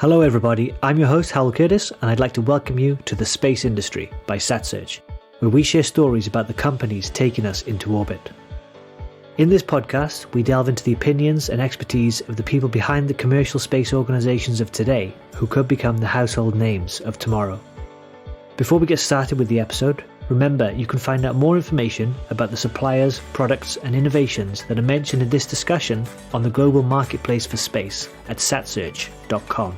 Hello everybody, I'm your host Hal Curtis and I'd like to welcome you to The Space Industry by satsearch, where we share stories about the companies taking us into orbit. In this podcast, we delve into the opinions and expertise of the people behind the commercial space organisations of today who could become the household names of tomorrow. Before we get started with the episode, remember you can find out more information about the suppliers, products and innovations that are mentioned in this discussion on the global marketplace for space at satsearch.com.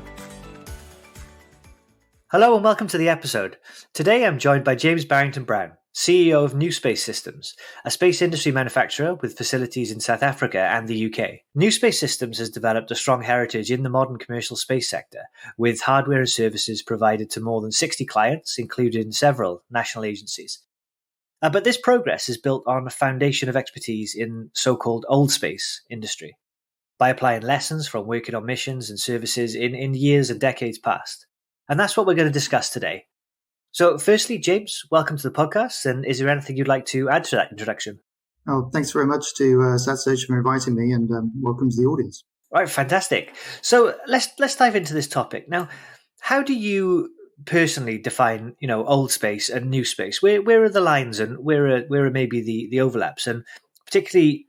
Hello and welcome to the episode. Today I'm joined by James Barrington-Brown, CEO of NewSpace Systems, a space industry manufacturer with facilities in South Africa and the UK. NewSpace Systems has developed a strong heritage in the modern commercial space sector, with hardware and services provided to more than 60 clients, including several national agencies. But this progress is built on a foundation of expertise in so-called old space industry, by applying lessons from working on missions and services in years and decades past. And that's what we're going to discuss today. So firstly, James, welcome to the podcast. And is there anything you'd like to add to that introduction? Oh, thanks very much to satsearch for inviting me, and welcome to the audience. Right, fantastic. So let's dive into this topic. Now, how do you personally define, old space and new space? Where are the lines and where are maybe the overlaps? And particularly,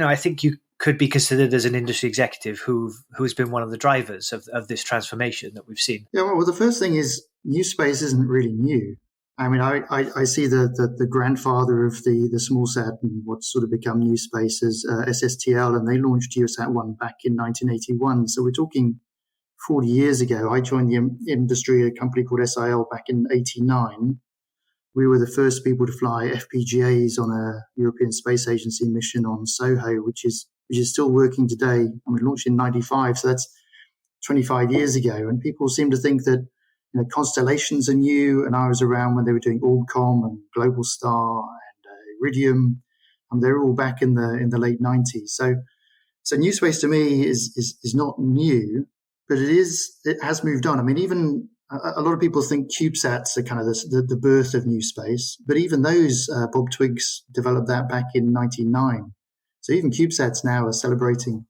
I think you could be considered as an industry executive who's been one of the drivers of this transformation that we've seen. Yeah, well, the first thing is new space isn't really new. I mean, I see the grandfather of the small sat and what's sort of become new space as SSTL, and they launched GeoSat-1 back in 1981. So we're talking 40 years ago. I joined the industry, a company called SIL, back in 89. We were the first people to fly FPGAs on a European Space Agency mission on SOHO, which is still working today. I mean, launched in 95, so that's 25 years ago. And people seem to think that constellations are new, and I was around when they were doing Orbcom and Global Star and Iridium, and they're all back in the late 90s. So new space to me is not new, but it has moved on. I mean, even a lot of people think CubeSats are kind of the birth of new space, but even those, Bob Twiggs developed that back in 1999. So even CubeSats now are celebrating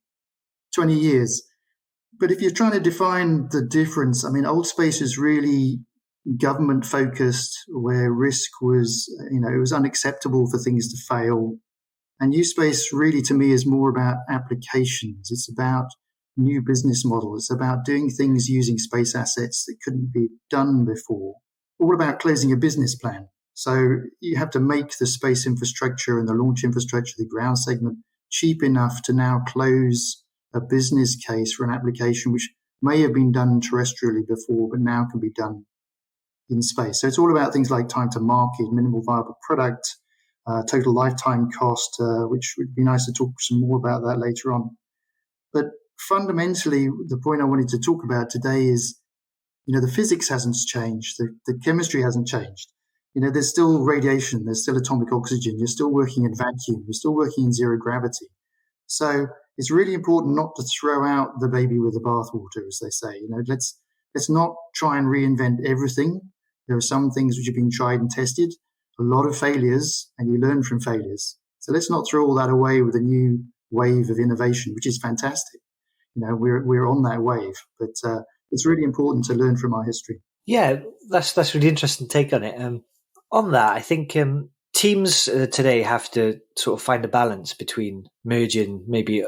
20 years. But if you're trying to define the difference, I mean, old space is really government focused, where risk was, it was unacceptable for things to fail. And new space really, to me, is more about applications. It's about new business models. It's about doing things using space assets that couldn't be done before. All about closing a business plan. So you have to make the space infrastructure and the launch infrastructure, the ground segment, cheap enough to now close a business case for an application which may have been done terrestrially before, but now can be done in space. So it's all about things like time to market, minimal viable product, total lifetime cost, which would be nice to talk some more about that later on. But fundamentally, the point I wanted to talk about today is, the physics hasn't changed. The chemistry hasn't changed. There's still radiation, there's still atomic oxygen, you're still working in vacuum, you're still working in zero gravity. So it's really important not to throw out the baby with the bathwater, as they say. Let's not try and reinvent everything. There are some things which have been tried and tested, a lot of failures, and you learn from failures. So let's not throw all that away with a new wave of innovation, which is fantastic. We're on that wave, but it's really important to learn from our history. Yeah, that's really interesting take on it. On that, I think teams today have to sort of find a balance between merging maybe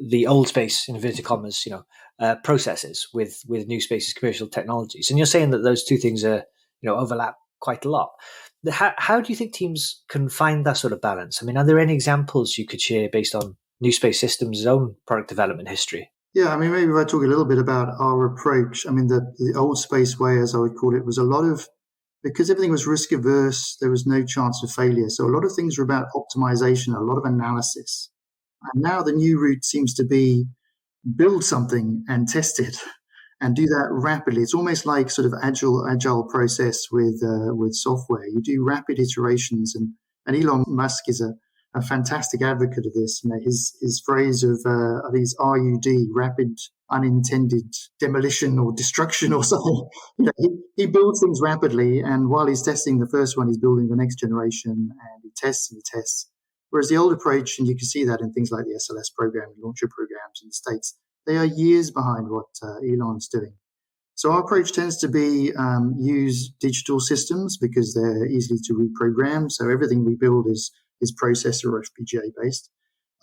the old space, inverted commas, processes with new space's commercial technologies. And you're saying that those two things are, overlap quite a lot. How do you think teams can find that sort of balance? I mean, are there any examples you could share based on NewSpace Systems' own product development history? Yeah, I mean, maybe if I talk a little bit about our approach. I mean, the old space way, as I would call it, was a lot of, because everything was risk averse, there was no chance of failure. So a lot of things were about optimization, a lot of analysis. And now the new route seems to be build something and test it and do that rapidly. It's almost like sort of agile process with software. You do rapid iterations, and Elon Musk is a fantastic advocate of this. His phrase of I think it's RUD, rapid unintended demolition or destruction or something. He builds things rapidly, and while he's testing the first one, he's building the next generation, and he tests. Whereas the old approach, and you can see that in things like the SLS program, launcher programs in the States, they are years behind what Elon's doing. So our approach tends to be use digital systems because they're easily to reprogram. So everything we build is processor or FPGA based.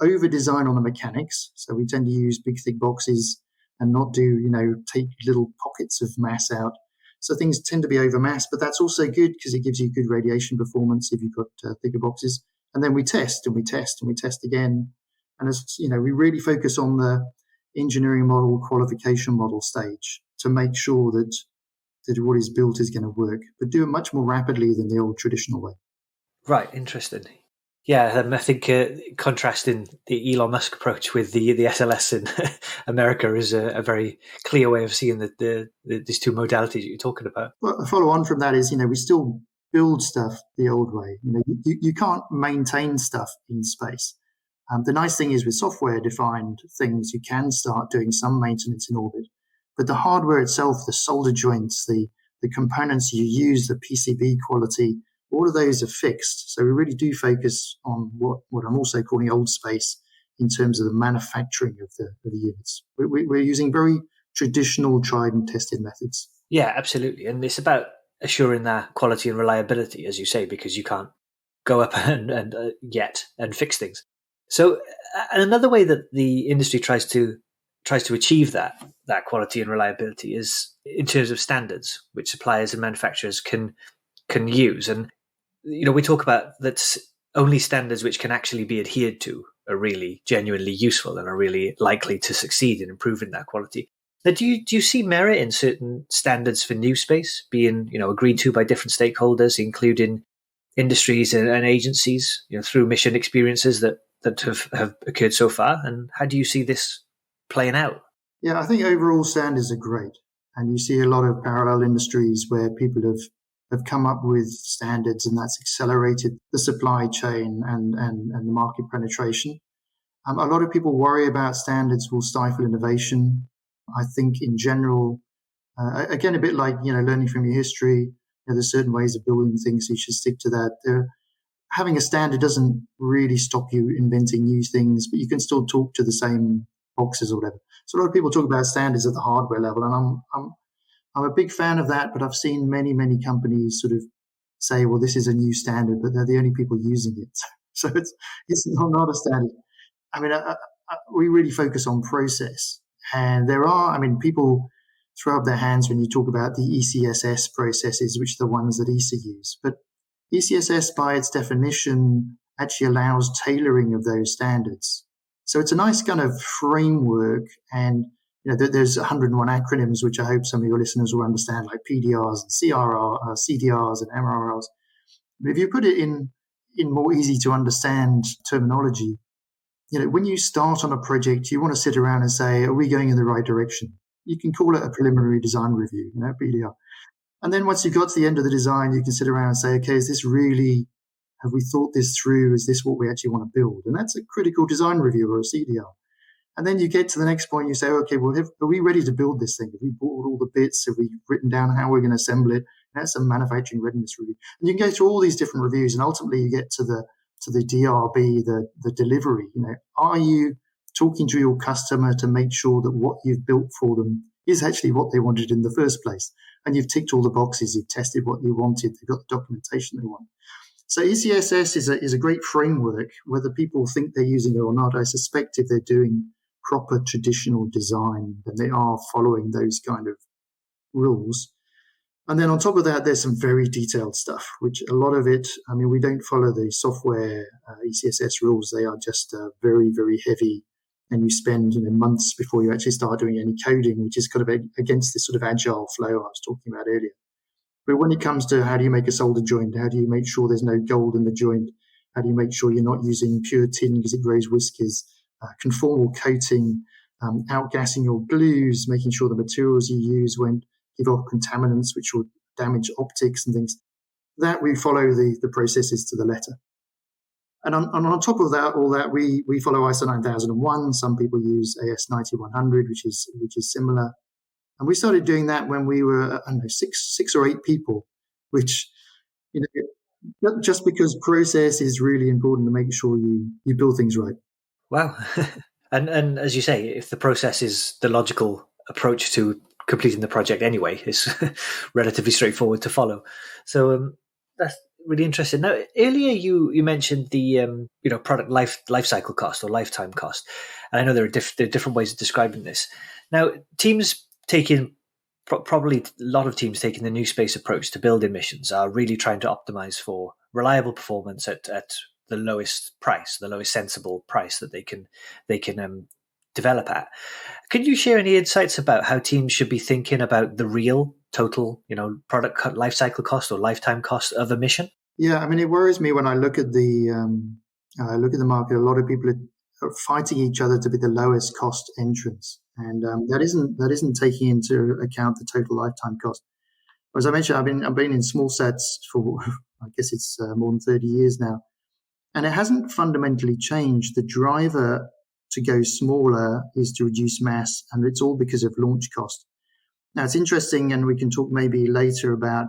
Over design on the mechanics. So we tend to use big thick boxes and not do, take little pockets of mass out. So things tend to be over mass, but that's also good because it gives you good radiation performance if you've got thicker boxes. And then we test and we test and we test again. And as we really focus on the engineering model, qualification model stage to make sure that what is built is going to work, but do it much more rapidly than the old traditional way. Right, interesting. Yeah, I think contrasting the Elon Musk approach with the SLS in America is a very clear way of seeing these two modalities you're talking about. Well, a follow on from that is, we still build stuff the old way. You can't maintain stuff in space. The nice thing is with software-defined things, you can start doing some maintenance in orbit. But the hardware itself, the solder joints, the components you use, the PCB quality, all of those are fixed. So we really do focus on what I'm also calling old space in terms of the manufacturing of the units. We're using very traditional, tried and tested methods. Yeah, absolutely. And it's about assuring that quality and reliability, as you say, because you can't go up and fix things. So another way that the industry tries to achieve that quality and reliability is in terms of standards, which suppliers and manufacturers can use. And we talk about that only standards which can actually be adhered to are really genuinely useful and are really likely to succeed in improving that quality. Now, do you see merit in certain standards for NewSpace being agreed to by different stakeholders, including industries and agencies, through mission experiences that have occurred so far? And how do you see this playing out? Yeah, I think overall standards are great. And you see a lot of parallel industries where people have come up with standards, and that's accelerated the supply chain and the market penetration. A lot of people worry about standards will stifle innovation. I think in general, again, a bit like, learning from your history, there's certain ways of building things, so you should stick to that. Having a standard doesn't really stop you inventing new things, but you can still talk to the same boxes or whatever. So a lot of people talk about standards at the hardware level, and I'm a big fan of that, but I've seen many, many companies sort of say, well, this is a new standard, but they're the only people using it. So it's not a standard. I mean, we really focus on process. And people throw up their hands when you talk about the ECSS processes, which are the ones that ESA use. But ECSS, by its definition, actually allows tailoring of those standards. So it's a nice kind of framework, and there's 101 acronyms, which I hope some of your listeners will understand, like PDRs and CDRs and MRRs. But if you put it in more easy to understand terminology, when you start on a project, you want to sit around and say, are we going in the right direction? You can call it a preliminary design review, PDR. And then once you've got to the end of the design, you can sit around and say, okay, have we thought this through? Is this what we actually want to build? And that's a critical design review or a CDR. And then you get to the next point, you say, okay, well, are we ready to build this thing? Have we bought all the bits? Have we written down how we're going to assemble it? And that's a manufacturing readiness review. And you can go through all these different reviews, and ultimately you get to the DRB, the delivery. Are you talking to your customer to make sure that what you've built for them is actually what they wanted in the first place? And you've ticked all the boxes, you've tested what you wanted, they've got the documentation they want. So ECSS is a great framework. Whether people think they're using it or not, I suspect if they're doing proper traditional design, then they are following those kind of rules. And then on top of that, there's some very detailed stuff, which a lot of it, we don't follow the software ECSS rules. They are just very, very heavy. And you spend months before you actually start doing any coding, which is kind of against this sort of agile flow I was talking about earlier. But when it comes to how do you make a solder joint, how do you make sure there's no gold in the joint, how do you make sure you're not using pure tin because it grows whiskers, conformal coating, outgassing your glues, making sure the materials you use won't give off contaminants which will damage optics and things, that we follow the processes to the letter. And on top of that, all that, we follow ISO 9001. Some people use AS 9100, which is similar. And we started doing that when we were, six or eight people, which, just because process is really important to make sure you build things right. Wow. And as you say, if the process is the logical approach to completing the project anyway. It's relatively straightforward to follow. So that's really interesting. Now, earlier you mentioned the product life cycle cost or lifetime cost, and I know there are different ways of describing this. Now, teams probably a lot of teams taking the NewSpace approach to building missions are really trying to optimize for reliable performance at the lowest price, the lowest sensible price that they can develop at. Could you share any insights about how teams should be thinking about the real total, product lifecycle cost or lifetime cost of a mission? Yeah, I mean, it worries me when I look at the market. A lot of people are fighting each other to be the lowest cost entrants, and that isn't taking into account the total lifetime cost. As I mentioned, I've been in small sats for I guess it's more than 30 years now, and it hasn't fundamentally changed. The driver to go smaller is to reduce mass, and it's all because of launch cost. Now, it's interesting, and we can talk maybe later about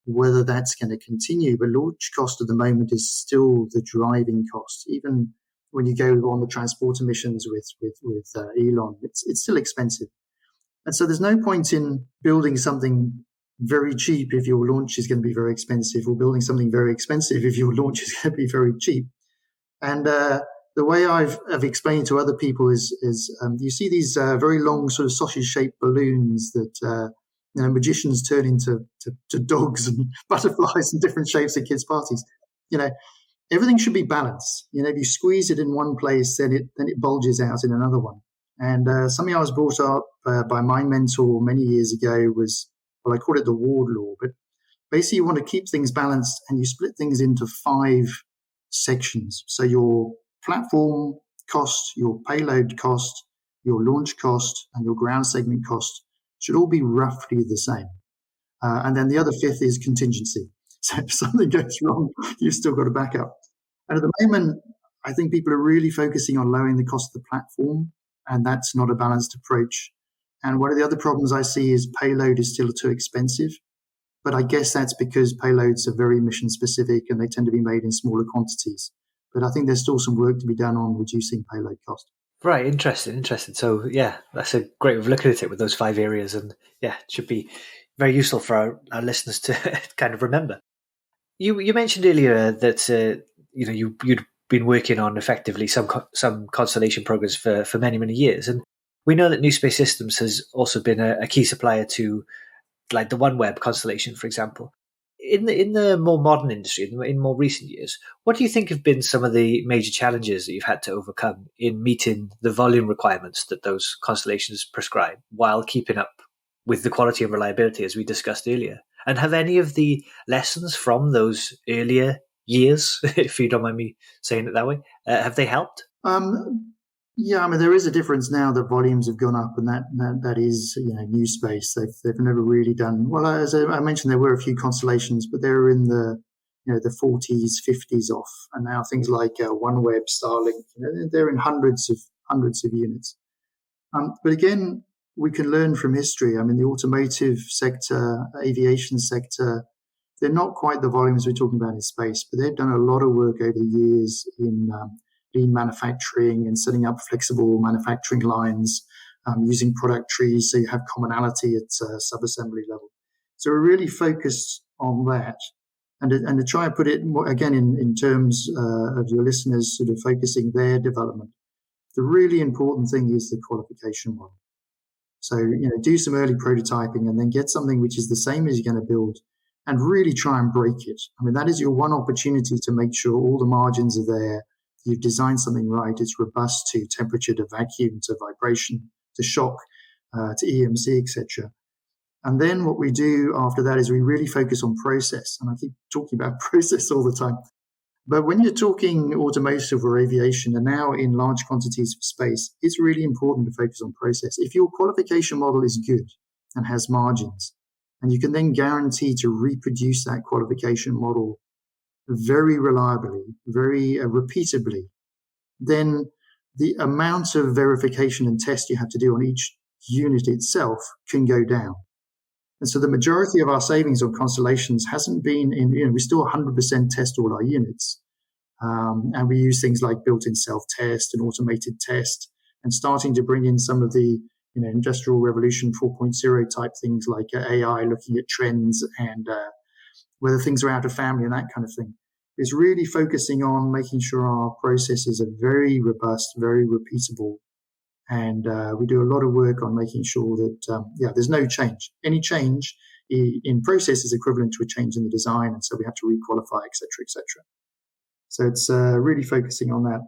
whether that's going to continue, but launch cost at the moment is still the driving cost. Even when you go on the transporter missions with Elon, it's still expensive. And so there's no point in building something very cheap if your launch is going to be very expensive, or building something very expensive if your launch is going to be very cheap. And the way I've explained to other people is you see these very long sort of sausage-shaped balloons that magicians turn into dogs and butterflies and different shapes at kids' parties. Everything should be balanced. If you squeeze it in one place, then it bulges out in another one. And something I was brought up by my mentor many years ago was, well, I call it the Ward Law, but basically you want to keep things balanced, and you split things into 5 sections. So your platform cost, your payload cost, your launch cost, and your ground segment cost should all be roughly the same. And then the other 5th is contingency. So if something goes wrong, you've still got a backup. And at the moment, I think people are really focusing on lowering the cost of the platform, and that's not a balanced approach. And one of the other problems I see is payload is still too expensive. But I guess that's because payloads are very mission specific and they tend to be made in smaller quantities. But I think there's still some work to be done on reducing payload cost. Right, interesting. So, yeah, that's a great way of looking at it with those 5 areas. And, yeah, it should be very useful for our listeners to kind of remember. You mentioned earlier that, you'd been working on effectively some constellation programs for many, many years. And we know that NewSpace Systems has also been a key supplier to, like, the OneWeb constellation, for example. In the more modern industry, in more recent years, what do you think have been some of the major challenges that you've had to overcome in meeting the volume requirements that those constellations prescribe while keeping up with the quality and reliability as we discussed earlier? And have any of the lessons from those earlier years, if you don't mind me saying it that way, have they helped? Yeah, I mean, there is a difference now that volumes have gone up, and that is, NewSpace. They've never really done well. As I mentioned, there were a few constellations, but they were in the 40s, 50s off, and now things like OneWeb, Starlink, they're in hundreds of units. But again, we can learn from history. I mean, the automotive sector, aviation sector, they're not quite the volumes we're talking about in space, but they've done a lot of work over the years in lean manufacturing and setting up flexible manufacturing lines, using product trees so you have commonality at sub-assembly level. So we're really focused on that. And to try and put it more, again in terms of your listeners sort of focusing their development, the really important thing is the qualification model. So, do some early prototyping and then get something which is the same as you're going to build and really try and break it. I mean, that is your one opportunity to make sure all the margins are there. You've designed something right. It's robust to temperature, to vacuum, to vibration, to shock, to EMC, etc. And then what we do after that is we really focus on process. And I keep talking about process all the time. But when you're talking automotive or aviation, and now in large quantities for space, it's really important to focus on process. If your qualification model is good and has margins, and you can then guarantee to reproduce that qualification model very reliably, very repeatably, then the amount of verification and test you have to do on each unit itself can go down. And so the majority of our savings on constellations hasn't been in, we still 100% test all our units. And we use things like built-in self-test and automated test, and starting to bring in some of the, Industrial Revolution 4.0 type things like AI, looking at trends and whether things are out of family and that kind of thing. It's really focusing on making sure our processes are very robust, very repeatable. And we do a lot of work on making sure that, there's no change. Any change in process is equivalent to a change in the design. And so we have to requalify, et cetera, et cetera. So it's really focusing on that.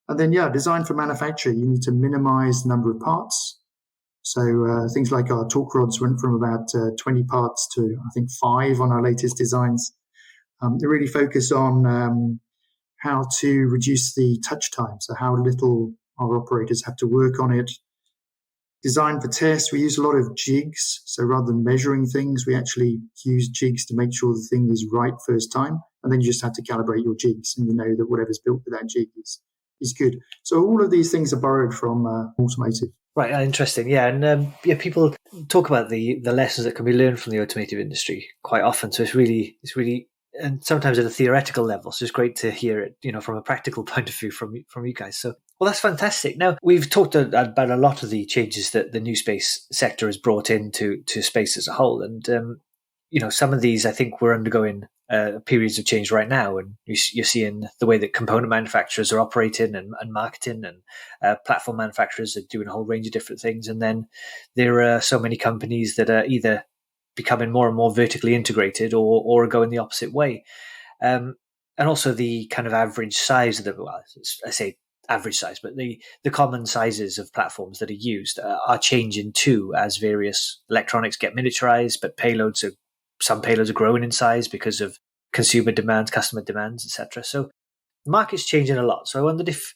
And then, design for manufacture. You need to minimize the number of parts. So things like our torque rods went from about 20 parts to, I think, 5 on our latest designs. They really focus on how to reduce the touch time, so how little our operators have to work on it. Design for test, we use a lot of jigs. So rather than measuring things, we actually use jigs to make sure the thing is right first time. And then you just have to calibrate your jigs, and you know that whatever's built with that jig is good. So all of these things are borrowed from automotive. Right, interesting. Yeah, and people talk about the lessons that can be learned from the automotive industry quite often. So it's really, and sometimes at a theoretical level. So it's great to hear it, from a practical point of view from you guys. So, well, that's fantastic. Now, we've talked about a lot of the changes that the new space sector has brought into space as a whole, and some of these I think we're undergoing periods of change right now, and you're seeing the way that component manufacturers are operating and marketing, and platform manufacturers are doing a whole range of different things. And then there are so many companies that are either becoming more and more vertically integrated or are going the opposite way. And also the kind of average size of I say average size, but the common sizes of platforms that are used are changing too as various electronics get miniaturized, but some payloads are growing in size because of consumer demands, customer demands, etc. So the market's changing a lot. So I wondered if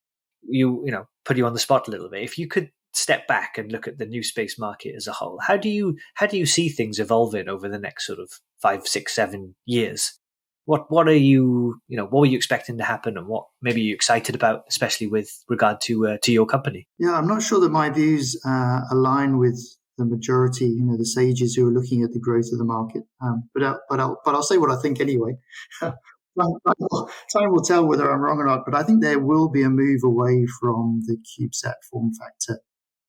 put you on the spot a little bit. If you could step back and look at the new space market as a whole, how do you see things evolving over the next sort of 5, 6, 7 years? What are you what were you expecting to happen, and what maybe you're excited about, especially with regard to your company? Yeah, I'm not sure that my views align with the majority, the sages who are looking at the growth of the market. But I'll say what I think anyway. Time will tell whether I'm wrong or not. But I think there will be a move away from the CubeSat form factor.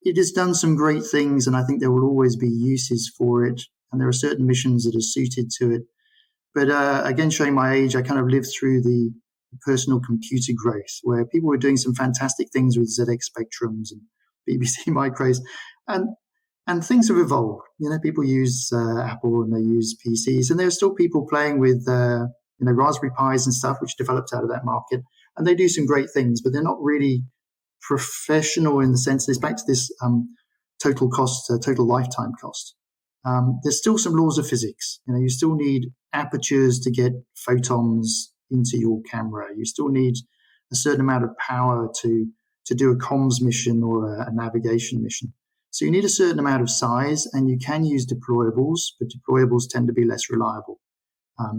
It has done some great things, and I think there will always be uses for it. And there are certain missions that are suited to it. But again, showing my age, I kind of lived through the personal computer growth, where people were doing some fantastic things with ZX Spectrums and BBC Micros, and things have evolved. People use Apple and they use PCs, and there are still people playing with Raspberry Pis and stuff, which developed out of that market, and they do some great things, but they're not really professional in the sense. There's back to this total lifetime cost. There's still some laws of physics. You still need apertures to get photons into your camera. You still need a certain amount of power to do a comms mission or a navigation mission. So you need a certain amount of size, and you can use deployables, but deployables tend to be less reliable.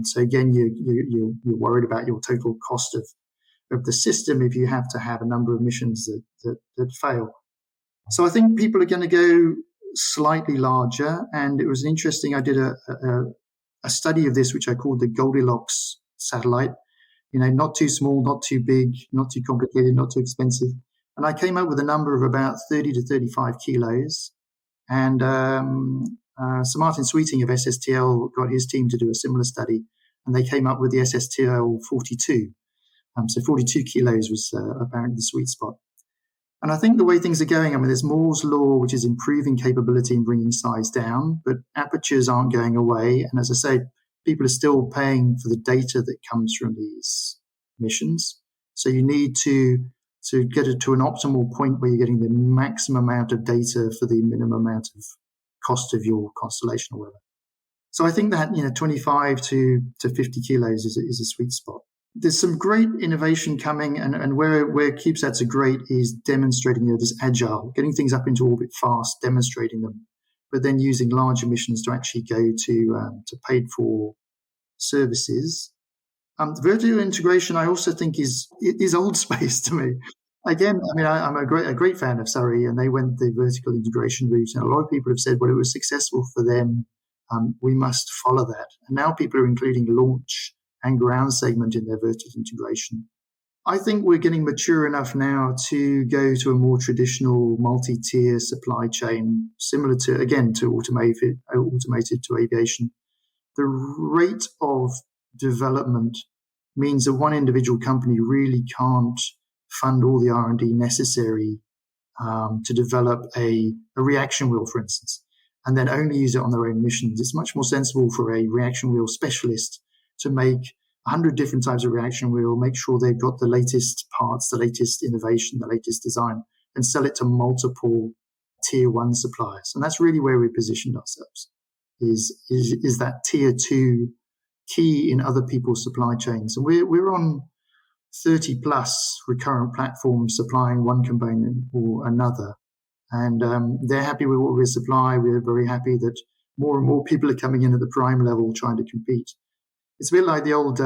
So again, you're worried about your total cost of the system if you have to have a number of missions that fail. So I think people are going to go slightly larger, and it was interesting. I did a study of this, which I called the Goldilocks satellite. Not too small, not too big, not too complicated, not too expensive. And I came up with a number of about 30 to 35 kilos. And Sir Martin Sweeting of SSTL got his team to do a similar study, and they came up with the SSTL 42. So 42 kilos was apparently the sweet spot. And I think the way things are going, there's Moore's law, which is improving capability and bringing size down, but apertures aren't going away. And as I say, people are still paying for the data that comes from these missions. So you need to get it to an optimal point where you're getting the maximum amount of data for the minimum amount of cost of your constellation or whatever. So I think that 25 to 50 kilos is a sweet spot. There's some great innovation coming, and where CubeSats are great is demonstrating this agile, getting things up into orbit fast, demonstrating them, but then using larger missions to actually go to paid for services. Vertical integration, I also think is old space to me. Again, I'm a great fan of Surrey, and they went the vertical integration route, and a lot of people have said, well, it was successful for them. We must follow that. And now people are including launch and ground segment in their vertical integration. I think we're getting mature enough now to go to a more traditional multi-tier supply chain, similar to, again, to automated to aviation. The rate of development means that one individual company really can't fund all the R&D necessary to develop a reaction wheel, for instance, and then only use it on their own missions. It's much more sensible for a reaction wheel specialist to make 100 different types of reaction wheel, make sure they've got the latest parts, the latest innovation, the latest design, and sell it to multiple tier one suppliers. And that's really where we positioned ourselves, is that tier two key in other people's supply chains. And we're on 30 plus recurrent platforms supplying one component or another. And they're happy with what we supply. We're very happy that more and more people are coming in at the prime level trying to compete. It's a bit like the old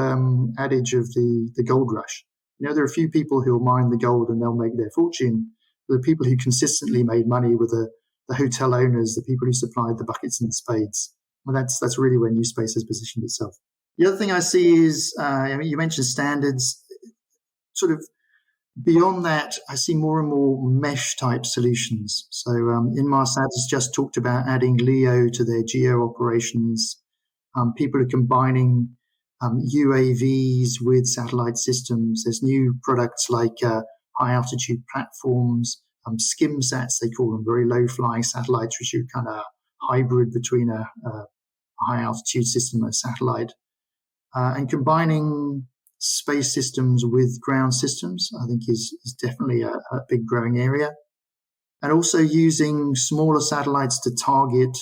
adage of the gold rush. There are a few people who'll mine the gold and they'll make their fortune. The people who consistently made money were the hotel owners, the people who supplied the buckets and the spades. Well, that's really where NewSpace has positioned itself. The other thing I see is, you mentioned standards. Sort of beyond that, I see more and more mesh-type solutions. So Inmarsat has just talked about adding LEO to their geo operations. People are combining UAVs with satellite systems. There's new products like high-altitude platforms, skimsats, they call them, very low-flying satellites, which are kind of hybrid between a high-altitude system and a satellite. And combining space systems with ground systems, I think is definitely a big growing area. And also using smaller satellites to target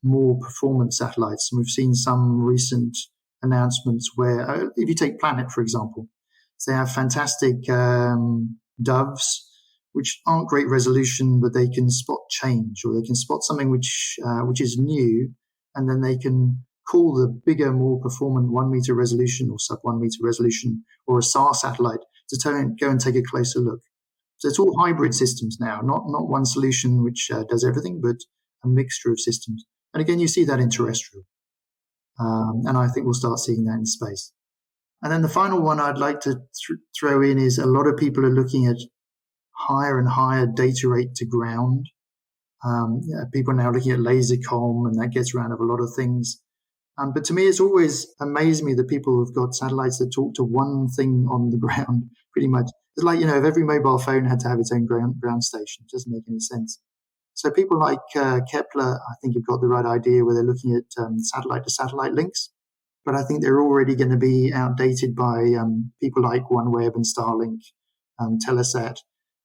more performance satellites. And we've seen some recent announcements where, if you take Planet, for example, they have fantastic doves, which aren't great resolution, but they can spot change, or they can spot something which is new, and then they can call the bigger, more performant 1 meter resolution or sub 1 meter resolution or a SAR satellite to go and take a closer look. So it's all hybrid systems now, not one solution which does everything, but a mixture of systems. And again, you see that in terrestrial. And I think we'll start seeing that in space. And then the final one I'd like to throw in is a lot of people are looking at higher and higher data rate to ground. People are now looking at laser comm, and that gets around of a lot of things. But to me, it's always amazed me that people have got satellites that talk to one thing on the ground, pretty much. It's like, if every mobile phone had to have its own ground station. It doesn't make any sense. So people like Kepler, I think, have got the right idea where they're looking at satellite-to-satellite links. But I think they're already going to be outdated by people like OneWeb and Starlink, Telesat,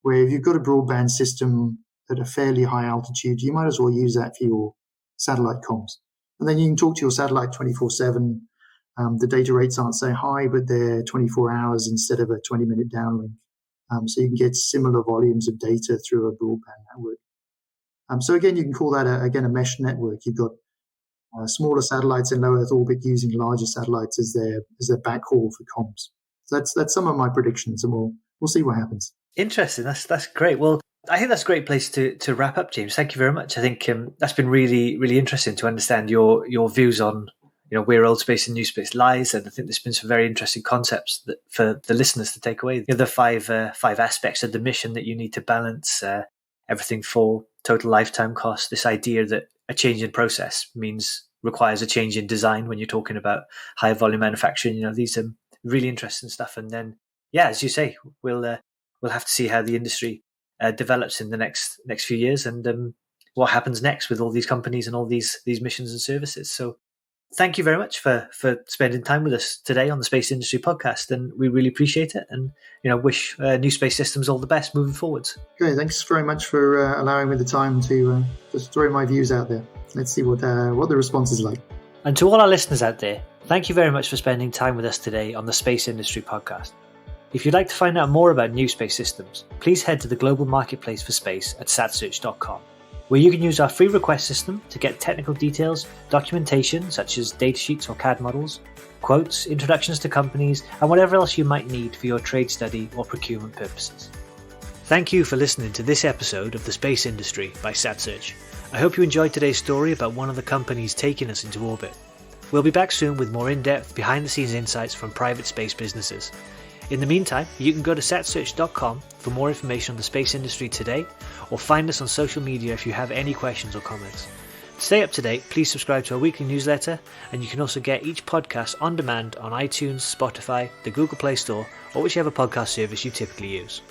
where if you've got a broadband system at a fairly high altitude, you might as well use that for your satellite comms. And then you can talk to your satellite 24/7. The data rates aren't so high, but they're 24 hours instead of a 20-minute downlink. So you can get similar volumes of data through a broadband network. So again, you can call that a mesh network. You've got smaller satellites in low Earth orbit using larger satellites as their backhaul for comms. So that's some of my predictions, and we'll see what happens. Interesting. That's great. Well, I think that's a great place to wrap up, James. Thank you very much. I think that's been really, really interesting to understand your views on where old space and new space lies, and I think there's been some very interesting concepts that for the listeners to take away. The five aspects of the mission that you need to balance, everything for total lifetime cost. This idea that a change in process requires a change in design when you're talking about high volume manufacturing. These are really interesting stuff. And then, as you say, we'll have to see how the industry develops in the next few years, and what happens next with all these companies and all these missions and services. So thank you very much for spending time with us today on the Space Industry Podcast, and we really appreciate it, and wish NewSpace Systems all the best moving forwards. Great, thanks very much for allowing me the time to just throw my views out there. Let's see what the response is like. And to all our listeners out there, thank you very much for spending time with us today on the Space Industry Podcast. If you'd like to find out more about NewSpace Systems, please head to the global marketplace for space at satsearch.com, where you can use our free request system to get technical details, documentation such as datasheets or CAD models, quotes, introductions to companies, and whatever else you might need for your trade study or procurement purposes. Thank you for listening to this episode of The Space Industry by SatSearch. I hope you enjoyed today's story about one of the companies taking us into orbit. We'll be back soon with more in-depth, behind-the-scenes insights from private space businesses. In the meantime, you can go to satsearch.com for more information on the space industry today, or find us on social media if you have any questions or comments. To stay up to date, please subscribe to our weekly newsletter, and you can also get each podcast on demand on iTunes, Spotify, the Google Play Store, or whichever podcast service you typically use.